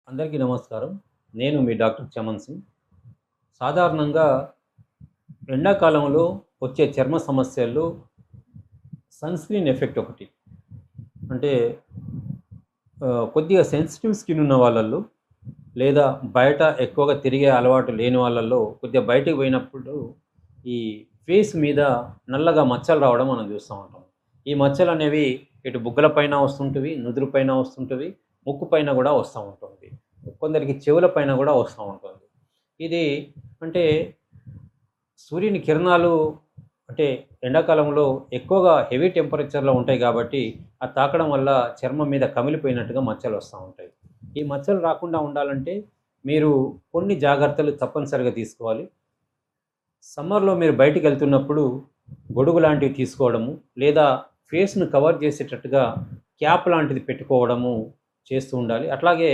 అందరికీ నమస్కారం. నేను మీ డాక్టర్ చమన్ సింగ్. సాధారణంగా ఎండాకాలంలో వచ్చే చర్మ సమస్యల్లో సన్‌స్క్రీన్ ఎఫెక్ట్ ఒకటి. అంటే కొద్దిగా సెన్సిటివ్ స్కిన్ ఉన్న వాళ్ళల్లో, లేదా బయట ఎక్కువగా తిరిగే అలవాటు లేని వాళ్ళల్లో కొద్దిగా బయటికి పోయినప్పుడు ఈ ఫేస్ మీద నల్లగా మచ్చలు రావడం మనం చూస్తూ ఉంటాం. ఈ మచ్చలనేవి ఇటు బుగ్గల పైన వస్తుంటవి, నుదురు పైన వస్తుంటవి, ముక్కు పైన కూడా వస్తూ ఉంటుంది. కొందరికి చెవుల పైన కూడా వస్తూ ఉంటుంది. ఇది అంటే సూర్యుని కిరణాలు అంటే ఎండాకాలంలో ఎక్కువగా హెవీ టెంపరేచర్‌లో ఉంటాయి కాబట్టి, అది తాకడం వల్ల చర్మం మీద కమిలిపోయినట్టుగా మచ్చలు వస్తూ ఉంటాయి. ఈ మచ్చలు రాకుండా ఉండాలంటే మీరు కొన్ని జాగ్రత్తలు తప్పనిసరిగా తీసుకోవాలి. సమ్మర్‌లో మీరు బయటికెళ్తున్నప్పుడు గొడుగు లాంటివి తీసుకోవడము, లేదా ఫేస్‌ను కవర్ చేసేటట్టుగా క్యాప్ లాంటిది పెట్టుకోవడము చేస్తూ ఉండాలి. అట్లాగే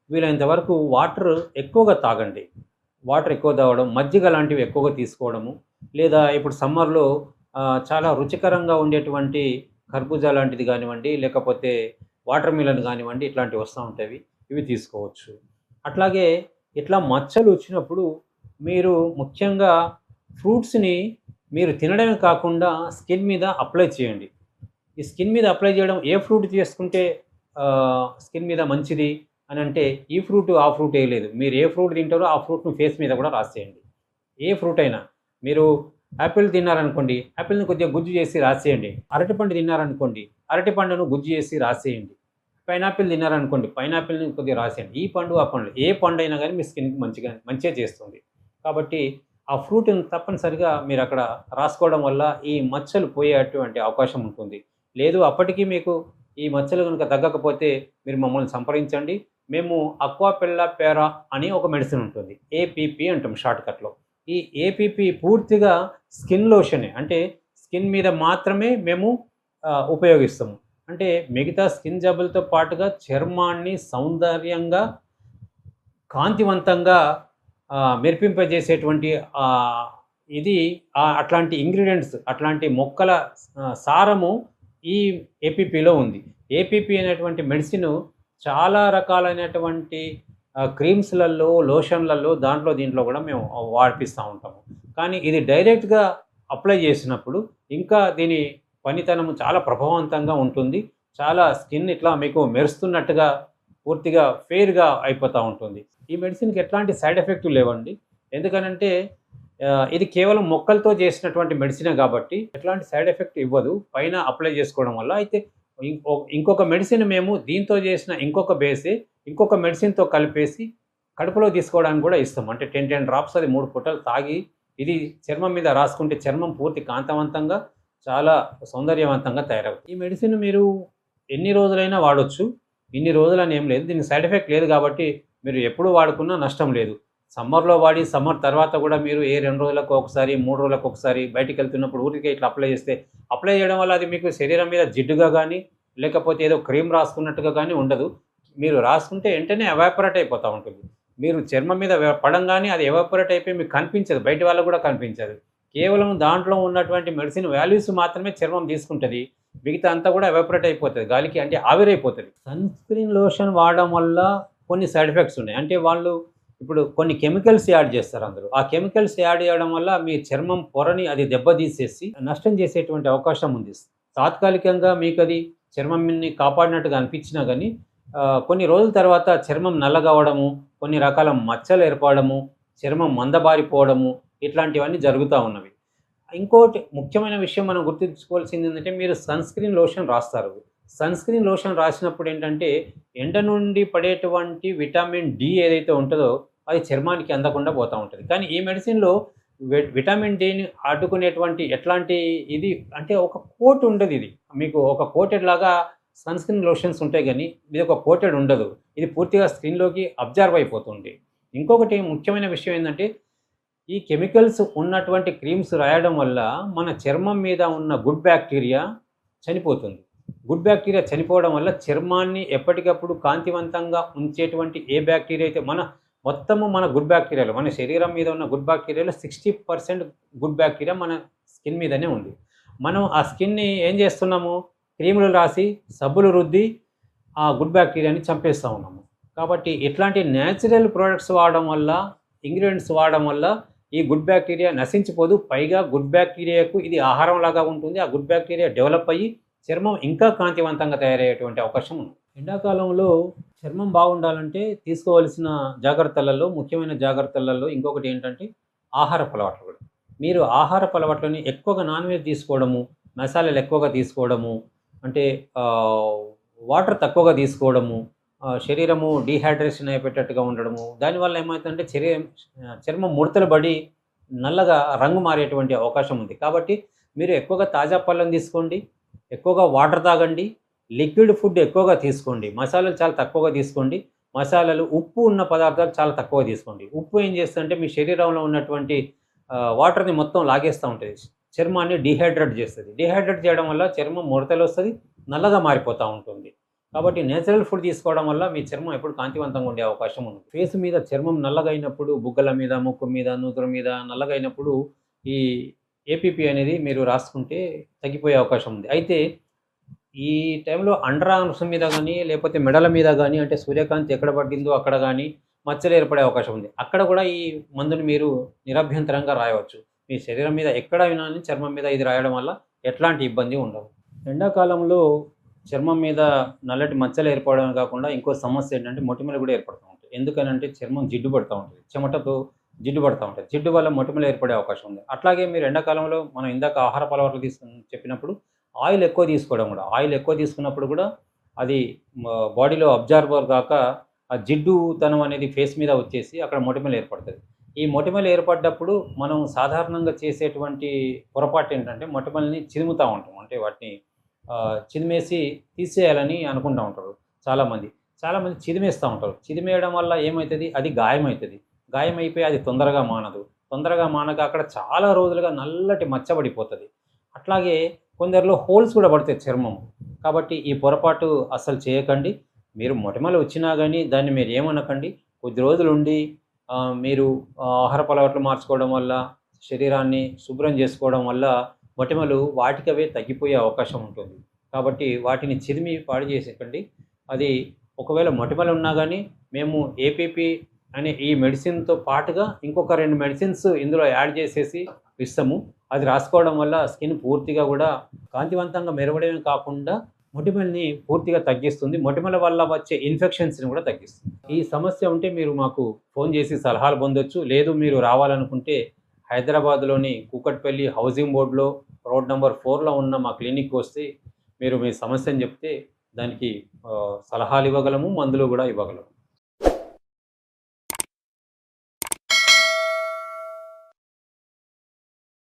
వీలైనంత వరకు వాటర్ ఎక్కువగా తాగండి. వాటర్ ఎక్కువ తాగడం, మజ్జిగ లాంటివి ఎక్కువగా తీసుకోవడము, లేదా ఇప్పుడు సమ్మర్‌లో చాలా రుచికరంగా ఉండేటువంటి కర్బూజా లాంటిది కానివ్వండి, లేకపోతే వాటర్ మిలన్ కానివ్వండి, ఇట్లాంటివి వస్తూ ఉంటాయి. ఇవి తీసుకోవచ్చు. అట్లాగే ఇట్లా మచ్చలు వచ్చినప్పుడు మీరు ముఖ్యంగా ఫ్రూట్స్‌ని మీరు తినడమే కాకుండా స్కిన్ మీద అప్లై చేయండి. ఈ స్కిన్ మీద అప్లై చేయడం ఏ ఫ్రూట్ చేసుకుంటే స్కిన్ మీద మంచిది అని అంటే ఈ ఫ్రూట్, ఆ ఫ్రూట్ ఏయలేదు. మీరు ఏ ఫ్రూట్ తింటారో ఆ ఫ్రూట్‌ని ఫేస్ మీద కూడా రాసేయండి. ఏ ఫ్రూట్ అయినా. మీరు యాపిల్ తిన్నారనుకోండి, యాపిల్‌ని కొద్దిగా గుజ్జు చేసి రాసేయండి. అరటిపండు తిన్నారనుకోండి, అరటిపండును గుజ్జు చేసి రాసేయండి. పైనాపిల్ తిన్నారనుకోండి, పైనాపిల్‌ని కొద్దిగా రాసేయండి. ఈ పండు, ఆ పండు ఏ పండైనా గానీ మీ స్కిన్‌కి మంచే చేస్తుంది. కాబట్టి ఆ ఫ్రూట్‌ని తప్పనిసరిగా మీరక్కడ రాసుకోవడం వల్ల ఈ మచ్చలు పోయేటువంటి అవకాశం ఉంటుంది. లేదు అప్పటికి మీకు ఈ మచ్చలు గనుక తగ్గకపోతే మీరు మమ్మల్ని సంప్రదించండి. మేము అక్వాపెల్లా పేరా అని ఒక మెడిసిన్ ఉంటుంది. ఏపీపీ అంటాం షార్ట్‌కట్‌లో. ఈ ఏపీపీ పూర్తిగా స్కిన్ లోషనే. అంటే స్కిన్ మీద మాత్రమే మేము ఉపయోగిస్తాము. అంటే మిగతా స్కిన్ జబ్బులతో పాటుగా చర్మాన్ని సౌందర్యంగా, కాంతివంతంగా మెరిపింపజేసేటువంటి ఆహ్, ఇది అట్లాంటి ఇంగ్రీడియెంట్స్, అట్లాంటి మొక్కల సారము ఈ ఏపీపీలో ఉంది. ఏపీపీ అనేటువంటి మెడిసిను చాలా రకాలైనటువంటి క్రీమ్స్‌లలో, లోషన్‌లలో దాంట్లో దీంట్లో కూడా మేము వాడిపిస్తా ఉంటాము. కానీ ఇది డైరెక్ట్‌గా అప్లై చేసినప్పుడు ఇంకా దీని పనితనము చాలా ప్రభావవంతంగా ఉంటుంది. చాలా స్కిన్ ఇట్లా మీకు మెరుస్తున్నట్టుగా పూర్తిగా ఫెయిర్‌గా అయిపోతా ఉంటుంది. ఈ మెడిసిన్‌కి ఎట్లాంటి సైడ్ ఎఫెక్టులు లేవండి. ఎందుకనంటే ఇది కేవలం మొక్కలతో చేసినటువంటి మెడిసినే కాబట్టి ఎట్లాంటి సైడ్ ఎఫెక్ట్ ఇవ్వదు. పైన అప్లై చేసుకోవడం వల్ల. అయితే ఇంకొక మెడిసిన్ మేము దీంతో చేసిన ఇంకొక బేసే ఇంకొక మెడిసిన్‌తో కలిపేసి కడుపులో తీసుకోవడానికి కూడా ఇస్తాం. అంటే 10 డ్రాప్స్ అది 3 పూటలు తాగి ఇది చర్మం మీద రాసుకుంటే చర్మం పూర్తి కాంతవంతంగా, చాలా సౌందర్యవంతంగా తయారవుతుంది. ఈ మెడిసిన్ మీరు ఎన్ని రోజులైనా వాడొచ్చు. ఇన్ని రోజులని ఏం లేదు. దీనికి సైడ్ ఎఫెక్ట్ లేదు కాబట్టి మీరు ఎప్పుడు వాడుకున్నా నష్టం లేదు. సమ్మర్‌లో వాడి సమ్మర్ తర్వాత కూడా మీరు ఏ 2 రోజులకు ఒకసారి, 3 రోజులకు ఒకసారి బయటికెళ్తున్నప్పుడు ఊరికే ఇట్లా అప్లై చేస్తే, అప్లై చేయడం వల్ల అది మీకు శరీరం మీద జిడ్డుగా గానీ, లేకపోతే ఏదో క్రీమ్ రాసుకున్నట్టుగా గానీ ఉండదు. మీరు రాసుకుంటే వెంటనే ఎవాపరేట్ అయిపోతా ఉంటుంది. మీరు చర్మం మీద పడంగానే అది ఎవాపరేట్ అయిపోయి మీకు కనిపించదు. బయటి వాళ్ళకి కూడా కనిపించదు. కేవలం దాంట్లో ఉన్నటువంటి మెడిసిన్ వాల్యూస్ మాత్రమే చర్మం తీసుకుంటది. మిగతా అంతా కూడా ఎవాపరేట్ అయిపోతది. గాలికి అంటే ఆవిరైపోతది. సన్ స్క్రీన్ లోషన్ వాడడం వల్ల కొన్ని సైడ్ ఎఫెక్ట్స్ ఉన్నాయి. అంటే వాళ్ళు ఇప్పుడు కొన్ని కెమికల్స్ యాడ్ చేస్తారు అందులో. ఆ కెమికల్స్ యాడ్ చేయడం వల్ల మీ చర్మం పొరని అది దెబ్బతీసేసి నష్టం చేసేటువంటి అవకాశం ఉంది. తాత్కాలికంగా మీకది చర్మంని కాపాడినట్టుగా అనిపించినా గానీ కొన్ని రోజుల తర్వాత చర్మం నల్లగవ్వడము, కొన్ని రకాల మచ్చలు ఏర్పడము, చర్మం మందబారిపోవడము ఇట్లాంటివన్నీ జరుగుతా ఉన్నవి. ఇంకోటి ముఖ్యమైన విషయం మనం గుర్తుంచుకోవాల్సింది ఏంటంటే మీరు సన్ స్క్రీన్ లోషన్ రాస్తారు. సన్ స్క్రీన్ లోషన్ రాసినప్పుడు ఏంటంటే ఎండ నుండి పడేటువంటి విటమిన్ డి ఏదైతే ఉంటదో అది చర్మానికి అందకుండా పోతా ఉంటది. కానీ ఈ మెడిసిన్‌లో విటమిన్ డిని అడ్డుకునేటువంటి ఎట్లాంటి ఇది అంటే ఒక కోట్ ఉండదిది. మీకు ఒక కోటెడ్ లాగా సన్ స్క్రీన్ లోషన్స్ ఉంటాయి గానీ, ఇది ఒక కోటెడ్ ఉండదు. ఇది పూర్తిగా స్కిన్‌లోకి అబ్జార్బ్ అయిపోతుంది. ఇంకొకటి ముఖ్యమైన విషయం ఏందంటే ఈ కెమికల్స్ ఉన్నటువంటి క్రీమ్స్ రాయడం వల్ల మన చర్మం మీద ఉన్న గుడ్ బ్యాక్టీరియా చనిపోతుంది. గుడ్ బ్యాక్టీరియా చనిపోవడం వల్ల చర్మాన్ని ఎప్పటికప్పుడు కాంతివంతంగా ఉంచేటువంటి ఏ బ్యాక్టీరియా అయితే మొత్తము మన గుడ్ బ్యాక్టీరియాలో మన శరీరం మీద ఉన్న గుడ్ బ్యాక్టీరియాలో 60% గుడ్ బ్యాక్టీరియా మన స్కిన్ మీదనే ఉంది. మనం ఆ స్కిన్‌ని ఏం చేస్తున్నాము? క్రీములు రాసి, సబ్బులు రుద్ది ఆ గుడ్ బ్యాక్టీరియాని చంపేస్తా ఉన్నాము. కాబట్టి ఇట్లాంటి న్యాచురల్ ప్రొడక్ట్స్ వాడడం వల్ల, ఇంగ్రీడియంట్స్ వాడడం వల్ల ఈ గుడ్ బ్యాక్టీరియా నశించిపోదు. పైగా గుడ్ బ్యాక్టీరియాకు ఇది ఆహారంలాగా ఉంటుంది. ఆ గుడ్ బ్యాక్టీరియా డెవలప్ అయ్యి చర్మం ఇంకా కాంతివంతంగా తయారయ్యేటువంటి అవకాశం ఉంది. ఎండాకాలంలో చర్మం బాగుండాలంటే తీసుకోవాల్సిన జాగ్రత్తలలో, ముఖ్యమైన జాగ్రత్తలలో ఇంకొకటి ఏంటంటే ఆహారపు అలవాట్లు కూడా. మీరు ఆహారపు అలవాట్లని ఎక్కువగా నాన్ వెజ్ తీసుకోవడము, మసాలాలు ఎక్కువగా తీసుకోవడము, అంటే వాటర్ తక్కువగా తీసుకోవడము, శరీరము డీహైడ్రేషన్ అయిపోయేటట్టుగా ఉండడము, దానివల్ల ఏమవుతుందంటే చర్మం ముడతలు పడి నల్లగా రంగు మారేటువంటి అవకాశం ఉంది. కాబట్టి మీరు ఎక్కువగా తాజా పళ్ళను తీసుకోండి, ఎక్కువగా వాటర్ తాగండి, లిక్విడ్ ఫుడ్ ఎక్కువగా తీసుకోండి, మసాలాలు చాలా తక్కువగా తీసుకోండి. మసాలాలు, ఉప్పు ఉన్న పదార్థాలు చాలా తక్కువ తీసుకోండి. ఉప్పు ఏం చేస్తుందంటే మీ శరీరంలో ఉన్నటువంటి వాటర్ని మొత్తం లాగేస్తూ ఉంటుంది, చర్మాన్ని డీహైడ్రేట్ చేస్తుంది. డీహైడ్రేట్ చేయడం వల్ల చర్మం ముడతలు వస్తుంది, నల్లగా మారిపోతూ ఉంటుంది. కాబట్టి నేచురల్ ఫుడ్ తీసుకోవడం వల్ల మీ చర్మం ఎప్పుడు కాంతివంతంగా ఉండే అవకాశం ఉంది. ఫేస్ మీద చర్మం నల్లగా అయినప్పుడు, బుగ్గల మీద, ముక్కు మీద, నూతుల మీద నల్లగా అయినప్పుడు ఈ ఏపీపీ అనేది మీరు రాసుకుంటే తగ్గిపోయే అవకాశం ఉంది. అయితే ఈ టైంలో అండర్ ఆర్మ్స్ మీద కానీ, లేకపోతే మెడల మీద కానీ, అంటే సూర్యకాంతి ఎక్కడ పడిందో అక్కడ కానీ మచ్చలు ఏర్పడే అవకాశం ఉంది. అక్కడ కూడా ఈ మందుని మీరు నిరభ్యంతరంగా రాయవచ్చు. మీ శరీరం మీద ఎక్కడ అయినా చర్మం మీద ఇది రాయడం వల్ల ఎట్లాంటి ఇబ్బంది ఉండదు. ఎండాకాలంలో చర్మం మీద నల్లటి మచ్చలు ఏర్పడమే కాకుండా ఇంకో సమస్య ఏంటంటే మొటిమలు కూడా ఏర్పడుతూ ఉంటాయి. ఎందుకనంటే చర్మం జిడ్డు పడుతూ ఉంటుంది, చెమటతో జిడ్డు పడుతూ ఉంటుంది. జిడ్డు వల్ల మొటిమలు ఏర్పడే అవకాశం ఉంది. అట్లాగే మీరు ఎండాకాలంలో మనం ఇందాక ఆహారపు అలవాట్లు చెప్పినప్పుడు ఆయిల్ ఎక్కువ తీసుకోవడం కూడా, ఆయిల్ ఎక్కువ తీసుకున్నప్పుడు కూడా అది బాడీలో అబ్జార్బర్ కాక ఆ జిడ్డుతనం అనేది ఫేస్ మీద వచ్చేసి అక్కడ మొటిమలు ఏర్పడుతుంది. ఈ మొటిమలు ఏర్పడ్డప్పుడు మనం సాధారణంగా చేసేటువంటి పొరపాటు ఏంటంటే మొటిమల్ని చిదుముతూ ఉంటాం. అంటే వాటిని చిదిమేసి తీసేయాలని అనుకుంటూ ఉంటారు చాలామంది. చాలామంది చిదిమేస్తూ ఉంటారు. చిదిమేయడం వల్ల ఏమవుతుంది, అది గాయమవుతుంది. గాయమైపోయి అది తొందరగా మానదు. తొందరగా మానక అక్కడ చాలా రోజులుగా నల్లటి మచ్చ పడిపోతుంది. అట్లాగే కొందరిలో హోల్స్ కూడా పడతాయి చర్మం. కాబట్టి ఈ పొరపాటు అస్సలు చేయకండి. మీరు మొటిమలు వచ్చినా కానీ దాన్ని మీరు ఏమనకండి. కొద్ది రోజులు ఉండి మీరు ఆహారపు అలవాట్లు మార్చుకోవడం వల్ల, శరీరాన్ని శుభ్రం చేసుకోవడం వల్ల మొటిమలు వాటికవే తగ్గిపోయే అవకాశం ఉంటుంది. కాబట్టి వాటిని చిరిమి పాడు చేసేకండి. అది ఒకవేళ మొటిమలు ఉన్నా కానీ మేము ఏపీపీ అనే ఈ మెడిసిన్‌తో పాటుగా ఇంకొక 2 మెడిసిన్స్ ఇందులో యాడ్ చేసేసి ఇస్తాము. అది రాసుకోవడం వల్ల స్కిన్ పూర్తిగా కూడా కాంతివంతంగా మెరవడమే కాకుండా మొటిమల్ని పూర్తిగా తగ్గిస్తుంది. మొటిమల వల్ల వచ్చే ఇన్ఫెక్షన్స్‌ని కూడా తగ్గిస్తుంది. ఈ సమస్య ఉంటే మీరు మాకు ఫోన్ చేసి సలహాలు పొందొచ్చు. లేదు మీరు రావాలనుకుంటే హైదరాబాద్‌లోని కూకట్పల్లి హౌసింగ్ బోర్డ్‌లో రోడ్ నంబర్ 4లో ఉన్న మా క్లినిక్‌కి వస్తే మీరు మీ సమస్యను చెప్తే దానికి సలహాలు ఇవ్వగలము, మందులు కూడా ఇవ్వగలము.